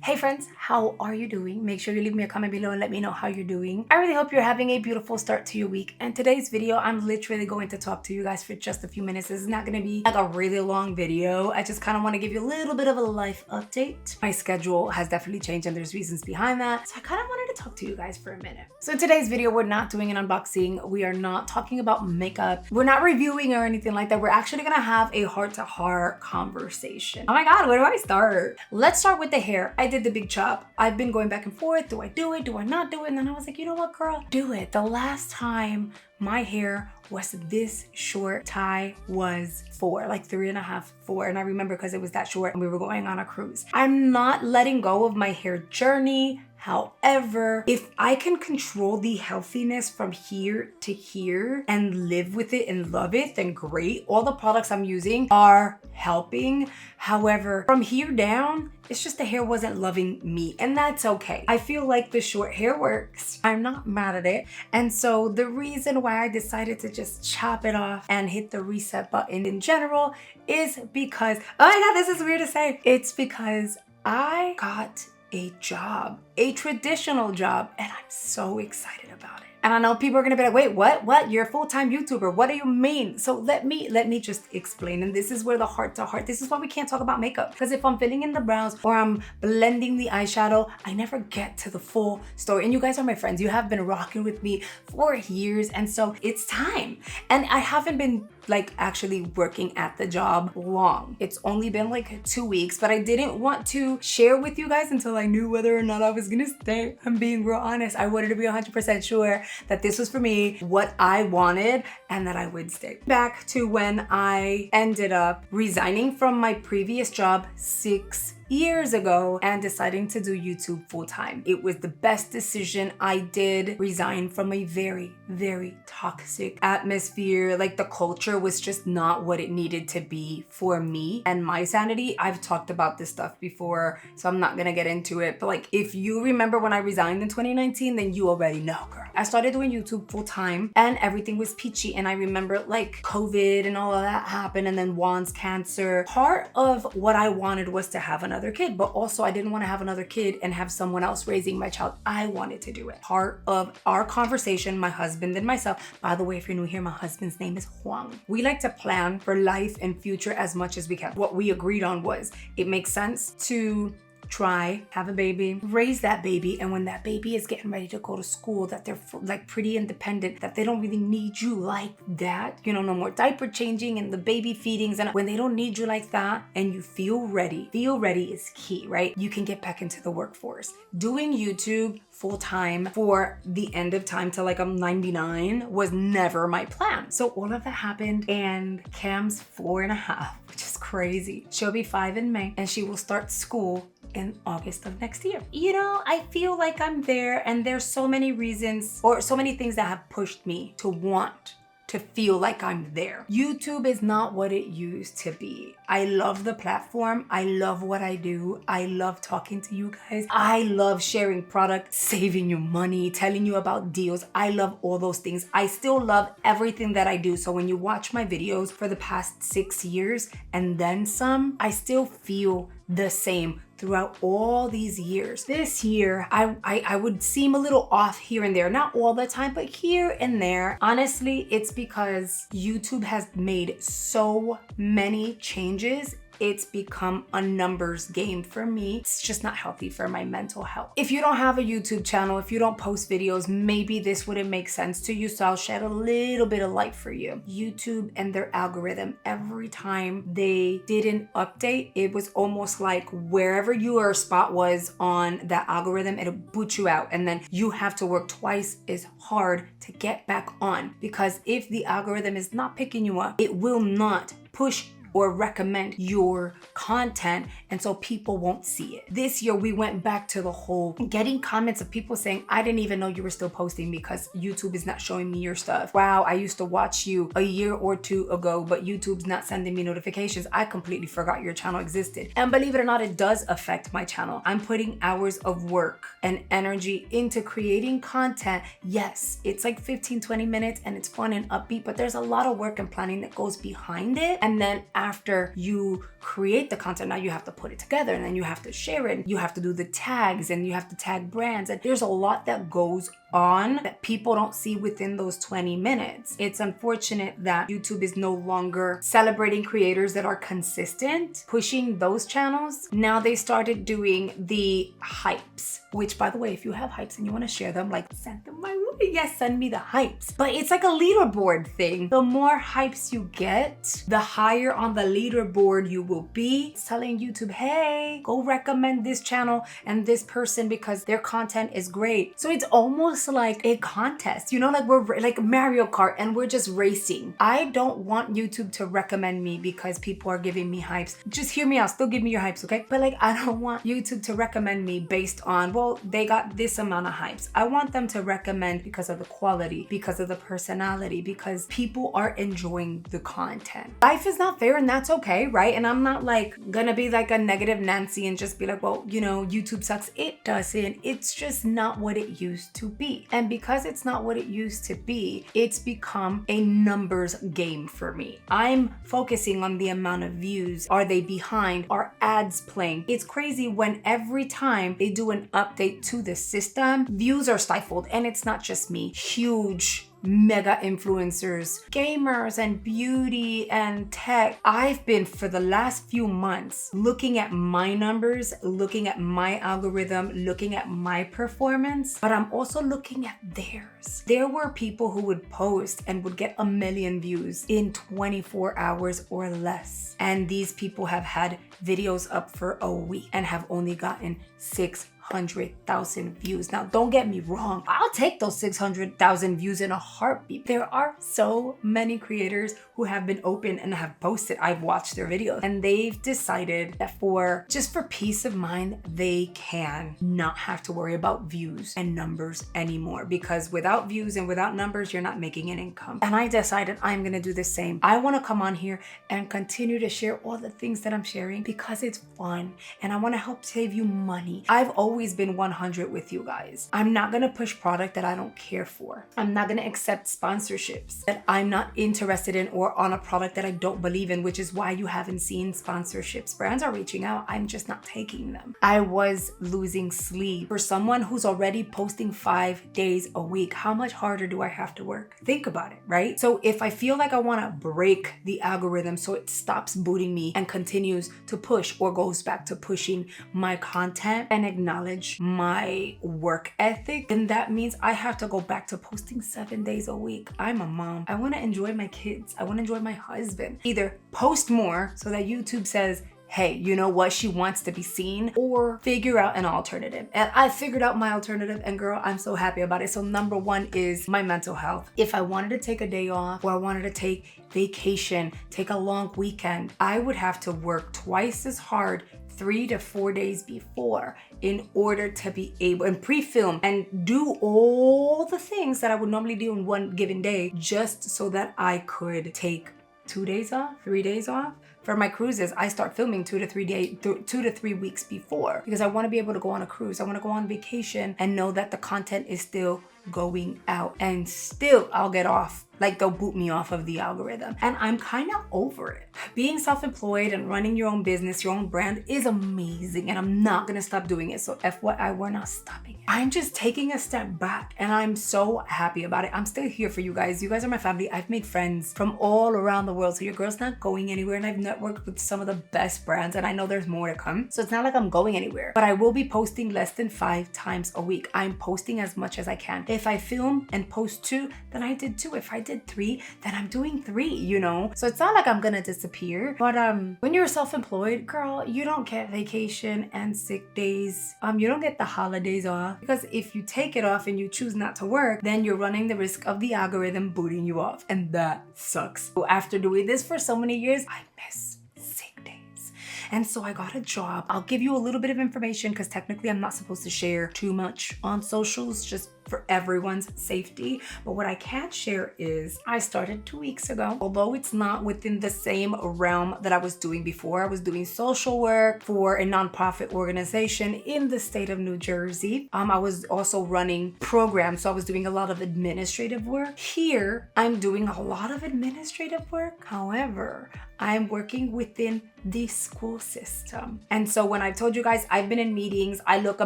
Hey friends, how are you doing? Make sure you leave me a comment below and let me know how you're doing. I really hope you're having a beautiful start to your week. And today's video, I'm literally going to talk to you guys for just a few minutes. This is not going to be like a really long video. I just kind of want to give you a little bit of a life update. My schedule has definitely changed and there's reasons behind that. So I kind of wanted to talk to you guys for a minute. So in today's video, we're not doing an unboxing. We are not talking about makeup. We're not reviewing or anything like that. We're actually going to have a heart-to-heart conversation. Oh my God, where do I start? Let's start with the hair. I did the big chop. I've been going back and forth. Do I do it? Do I not do it? And then I was like, you know what, girl? Do it. The last time my hair was this short, Ty was 4, like 3.5, 4. And I remember because it was that short and we were going on a cruise. I'm not letting go of my hair journey. However, if I can control the healthiness from here to here and live with it and love it, then great. All the products I'm using are helping. However, from here down, it's just the hair wasn't loving me, and that's okay. I feel like the short hair works. I'm not mad at it. And so the reason why I decided to just chop it off and hit the reset button in general is because, oh my God, this is weird to say. It's because I got a job, a traditional job, and I'm so excited about it. And I know people are gonna be like, wait, what? You're a full-time YouTuber. What do you mean? So let me just explain. And this is where the heart to heart, this is why we can't talk about makeup. Because if I'm filling in the brows or I'm blending the eyeshadow, I never get to the full story. And you guys are my friends. You have been rocking with me for years. And so it's time. And I haven't been like actually working at the job long. It's only been like 2 weeks, but I didn't want to share with you guys until I knew whether or not I was gonna stay. I'm being real honest. I wanted to be 100% sure that this was for me, what I wanted, and that I would stay. Back to when I ended up resigning from my previous job 6 years ago and deciding to do YouTube full-time. It was the best decision. I did resign from a very, very toxic atmosphere. Like the culture was just not what it needed to be for me and my sanity. I've talked about this stuff before, so I'm not gonna get into it. But like, if you remember when I resigned in 2019, then you already know, girl. I started doing YouTube full-time and everything was peachy. And I remember like COVID and all of that happened, and then Juan's cancer. Part of what I wanted was to have another kid, but also I didn't want to have another kid and have someone else raising my child. I wanted to do it. Part of our conversation, my husband and myself, by the way, if you're new here, my husband's name is Juan. We like to plan for life and future as much as we can. What we agreed on was it makes sense to try, have a baby, raise that baby, and when that baby is getting ready to go to school, that they're like pretty independent, that they don't really need you like that, you know, no more diaper changing and the baby feedings, and when they don't need you like that and you feel ready is key, right? You can get back into the workforce. Doing YouTube full-time for the end of time till like I'm 99 was never my plan. So all of that happened, and Cam's 4.5, which is crazy. She'll be 5 in May and she will start school in August of next year. You know, I feel like I'm there, and there's so many reasons or so many things that have pushed me to want to feel like I'm there. YouTube is not what it used to be. I love the platform. I love what I do. I love talking to you guys. I love sharing product, saving you money, telling you about deals. I love all those things. I still love everything that I do. So when you watch my videos for the past 6 years and then some, I still feel the same throughout all these years. This year, I would seem a little off here and there, not all the time, but here and there. Honestly, it's because YouTube has made so many changes. It's become a numbers game for me. It's just not healthy for my mental health. If you don't have a YouTube channel, if you don't post videos, maybe this wouldn't make sense to you. So I'll shed a little bit of light for you. YouTube and their algorithm, every time they did an update, it was almost like wherever your spot was on that algorithm, it'll boot you out. And then you have to work twice as hard to get back on. Because if the algorithm is not picking you up, it will not push or recommend your content, and so people won't see it. This year we went back to the whole getting comments of people saying, I didn't even know you were still posting because YouTube is not showing me your stuff. Wow, I used to watch you a year or 2 ago, but YouTube's not sending me notifications. I completely forgot your channel existed. And believe it or not, it does affect my channel. I'm putting hours of work and energy into creating content. Yes, it's like 15, 20 minutes and it's fun and upbeat, but there's a lot of work and planning that goes behind it. And then after you create the content, now you have to put it together and then you have to share it. You have to do the tags and you have to tag brands. And there's a lot that goes on that people don't see within those 20 minutes. It's unfortunate that YouTube is no longer celebrating creators that are consistent, pushing those channels. Now they started doing the hypes, which, by the way, if you have hypes and you want to share them, like, send them my way. Yes, send me the hypes. But it's like a leaderboard thing. The more hypes you get, the higher on the leaderboard you will be. It's telling YouTube, hey, go recommend this channel and this person because their content is great. So it's almost like a contest, you know, like we're like Mario Kart and we're just racing. I don't want YouTube to recommend me because people are giving me hypes. Just hear me out, still give me your hypes, okay? But like, I don't want YouTube to recommend me based on, well, they got this amount of hypes. I want them to recommend because of the quality, because of the personality, because people are enjoying the content. Life is not fair and that's okay, right? And I'm not like gonna be like a negative Nancy and just be like, well, you know, YouTube sucks. It doesn't. It's just not what it used to be. And because it's not what it used to be, it's become a numbers game for me. I'm focusing on the amount of views. Are they behind? Are ads playing? It's crazy when every time they do an update to the system, views are stifled. And it's not just me. Huge mega influencers, gamers and beauty and tech. I've been for the last few months looking at my numbers, looking at my algorithm, looking at my performance, but I'm also looking at theirs. There were people who would post and would get 1 million views in 24 hours or less. And these people have had videos up for a week and have only gotten 600,000 views. Now, don't get me wrong. I'll take those 600,000 views in a heartbeat. There are so many creators who have been open and have posted. I've watched their videos and they've decided that for peace of mind, they can not have to worry about views and numbers anymore, because without views and without numbers, you're not making an income. And I decided I'm going to do the same. I want to come on here and continue to share all the things that I'm sharing because it's fun and I want to help save you money. I've always been 100 with you guys. I'm not going to push product that I don't care for. I'm not going to accept sponsorships that I'm not interested in or on a product that I don't believe in, which is why you haven't seen sponsorships. Brands are reaching out. I'm just not taking them. I was losing sleep. For someone who's already posting 5 days a week, how much harder do I have to work? Think about it, right? So if I feel like I want to break the algorithm so it stops booting me and continues to push or goes back to pushing my content and acknowledge my work ethic, then that means I have to go back to posting 7 days a week. I'm a mom. I want to enjoy my kids. I want to enjoy my husband. Either post more so that YouTube says, hey, you know what? She wants to be seen, or figure out an alternative. And I figured out my alternative, and girl, I'm so happy about it. So number one is my mental health. If I wanted to take a day off or I wanted to take vacation, take a long weekend, I would have to work twice as hard 3 to 4 days before in order to be able and pre-film and do all the things that I would normally do in one given day, just so that I could take 2 days off, 3 days off. For my cruises, I start filming 2 to 3 weeks before, because I want to be able to go on a cruise. I want to go on vacation and know that the content is still going out, and still I'll get off. Like, they'll boot me off of the algorithm. And I'm kind of over it. Being self-employed and running your own business, your own brand is amazing. And I'm not going to stop doing it. So FYI, we're not stopping it. I'm just taking a step back and I'm so happy about it. I'm still here for you guys. You guys are my family. I've made friends from all around the world. So your girl's not going anywhere. And I've networked with some of the best brands. And I know there's more to come. So it's not like I'm going anywhere. But I will be posting less than 5 times a week. I'm posting as much as I can. If I film and post 2, then I did 2. If I did 3, then I'm doing 3, you know? So it's not like I'm gonna disappear. But when you're self-employed, girl, you don't get vacation and sick days. You don't get the holidays off, because if you take it off and you choose not to work, then you're running the risk of the algorithm booting you off, and that sucks. So after doing this for so many years, I miss sick days. And so I got a job. I'll give you a little bit of information because technically I'm not supposed to share too much on socials, just for everyone's safety. But what I can share is I started 2 weeks ago. Although it's not within the same realm that I was doing before. I was doing social work for a nonprofit organization in the state of New Jersey. I was also running programs, so I was doing a lot of administrative work. Here, I'm doing a lot of administrative work. However, I'm working within the school system. And so when I told you guys I've been in meetings, I look a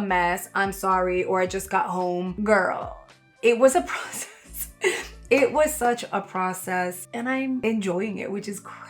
mess, I'm sorry, or I just got home, girl, it was a process. It was such a process, and I'm enjoying it, which is crazy.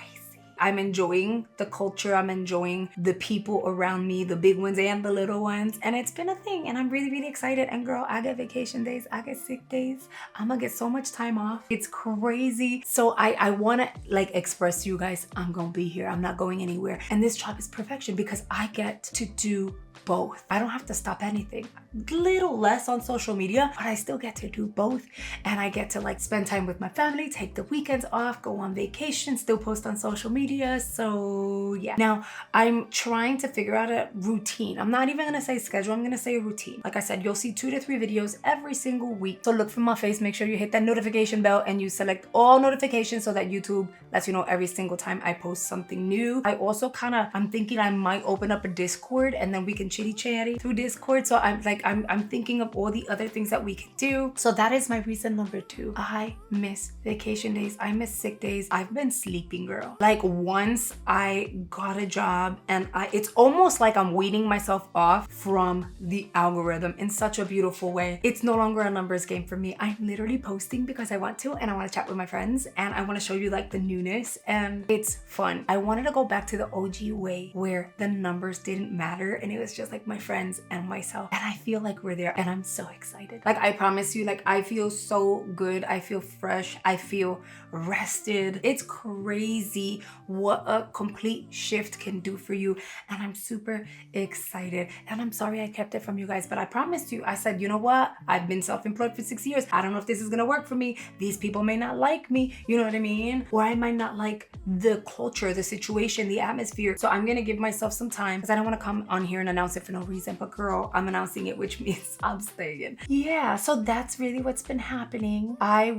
I'm enjoying the culture. I'm enjoying the people around me, the big ones and the little ones. And it's been a thing, and I'm really, really excited. And girl, I get vacation days. I get sick days. I'm gonna get so much time off. It's crazy. So I want to like express to you guys, I'm gonna be here. I'm not going anywhere. And this job is perfection because I get to do both. I don't have to stop anything. Little less on social media, but I still get to do both. And I get to like spend time with my family, take the weekends off, go on vacation, still post on social media. So yeah. Now I'm trying to figure out a routine. I'm not even gonna say schedule, I'm gonna say a routine. Like I said, you'll see 2 to 3 videos every single week. So look for my face, make sure you hit that notification bell and you select all notifications so that YouTube lets you know every single time I post something new. I also I'm thinking I might open up a Discord and then we can chitty chatty through Discord. So I'm thinking of all the other things that we can do. So that is my reason number 2. I miss vacation days. I miss sick days. I've been sleeping, girl. Like once I got a job and it's almost like I'm weaning myself off from the algorithm in such a beautiful way. It's no longer a numbers game for me. I'm literally posting because I want to, and I want to chat with my friends, and I want to show you like the newness, and it's fun. I wanted to go back to the OG way where the numbers didn't matter and it was just like my friends and myself. And I feel like we're there, and I'm so excited. Like I promise you, like I feel so good. I feel fresh. I feel rested. It's crazy what a complete shift can do for you. And I'm super excited. And I'm sorry I kept it from you guys, but I promised you. I said, you know what? I've been self-employed for 6 years. I don't know if this is gonna work for me. These people may not like me. You know what I mean? Or I might not like the culture, the situation, the atmosphere. So I'm gonna give myself some time because I don't want to come on here and announce it for no reason. But girl, I'm announcing it, which means I'm staying. Yeah, so that's really what's been happening. I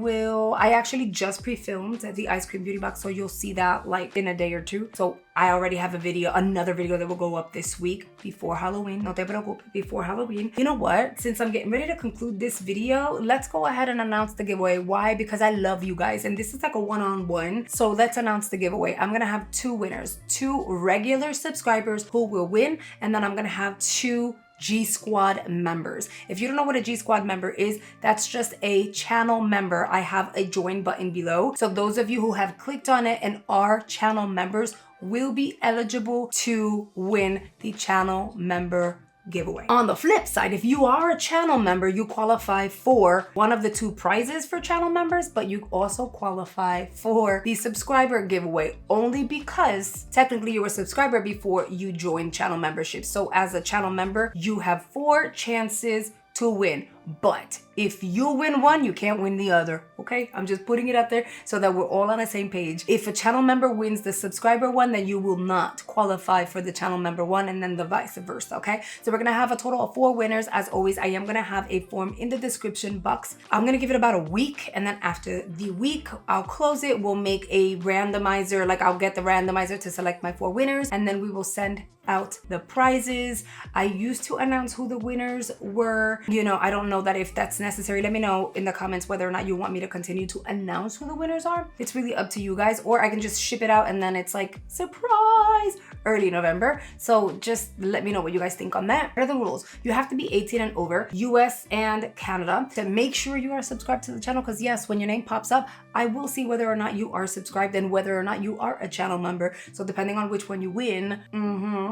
actually just pre-filmed the ice cream beauty box, so you'll see that like in a day or 2. So I already have another video that will go up this week before Halloween. No te preocupes, before Halloween. You know what? Since I'm getting ready to conclude this video, let's go ahead and announce the giveaway. Why? Because I love you guys, and this is like a one-on-one. So let's announce the giveaway. I'm gonna have 2 winners, 2 regular subscribers who will win, and then I'm gonna have 2 G Squad members. If you don't know what a G Squad member is, that's just a channel member. I have a join button below. So those of you who have clicked on it and are channel members will be eligible to win the channel member giveaway. On the flip side, if you are a channel member, you qualify for one of the 2 prizes for channel members, but you also qualify for the subscriber giveaway only because technically you were a subscriber before you joined channel membership. So as a channel member, you have 4 chances to win. But if you win one, you can't win the other. Okay, I'm just putting it out there so that we're all on the same page. If a channel member wins the subscriber one, then you will not qualify for the channel member one, and then the vice versa. Okay, so we're gonna have a total of 4 winners. As always, I am gonna have a form in the description box. I'm gonna give it about a week, and then after the week, I'll close it. We'll make a randomizer. Like I'll get the randomizer to select my 4 winners, and then we will send out the prizes. I used to announce who the winners were. You know, I don't know that if that's necessary. Let me know in the comments whether or not you want me to continue to announce who the winners are. It's really up to you guys, or I can just ship it out and then it's like surprise early November. So just let me know what you guys think on that. Here are the rules. You have to be 18 and over, US and Canada, to make sure you are subscribed to the channel, because yes, when your name pops up, I will see whether or not you are subscribed and whether or not you are a channel member. So depending on which one you win,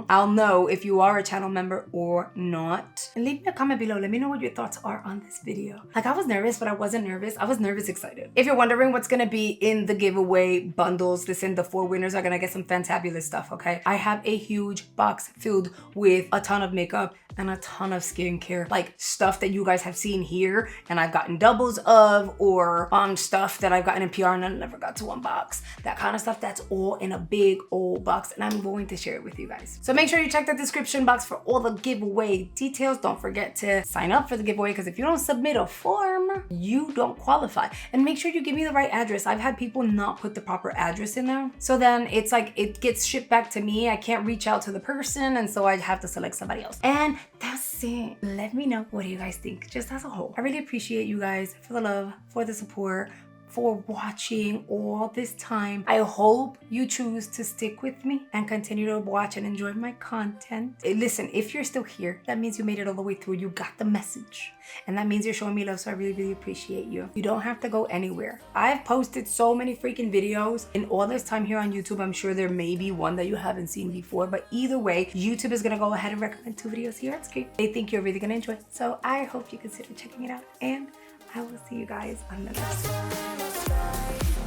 I'll know if you are a channel member or not. And leave me a comment below. Let me know what your thoughts are on this video. Like I was nervous, but I wasn't nervous. I was nervous excited. If you're wondering what's gonna be in the giveaway bundles, listen, the 4 winners are gonna get some fantabulous stuff, okay? I have a huge box filled with a ton of makeup, and a ton of skincare, like stuff that you guys have seen here and I've gotten doubles of, or stuff that I've gotten in PR and I never got to unbox. That kind of stuff, that's all in a big old box, and I'm going to share it with you guys. So make sure you check the description box for all the giveaway details. Don't forget to sign up for the giveaway, because if you don't submit a form, you don't qualify. And make sure you give me the right address. I've had people not put the proper address in there, so then it's like it gets shipped back to me. I can't reach out to the person, and so I have to select somebody else. And that's it. Let me know, what do you guys think, just as a whole. I really appreciate you guys for the love, for the support, for watching all this time. I hope you choose to stick with me and continue to watch and enjoy my content. Listen, if you're still here, that means you made it all the way through. You got the message, and that means you're showing me love, so I really, really appreciate you. You don't have to go anywhere. I've posted so many freaking videos in all this time here on YouTube. I'm sure there may be one that you haven't seen before, but either way, YouTube is gonna go ahead and recommend 2 videos here on screen they think you're really gonna enjoy. So I hope you consider checking it out, and I will see you guys on the next one.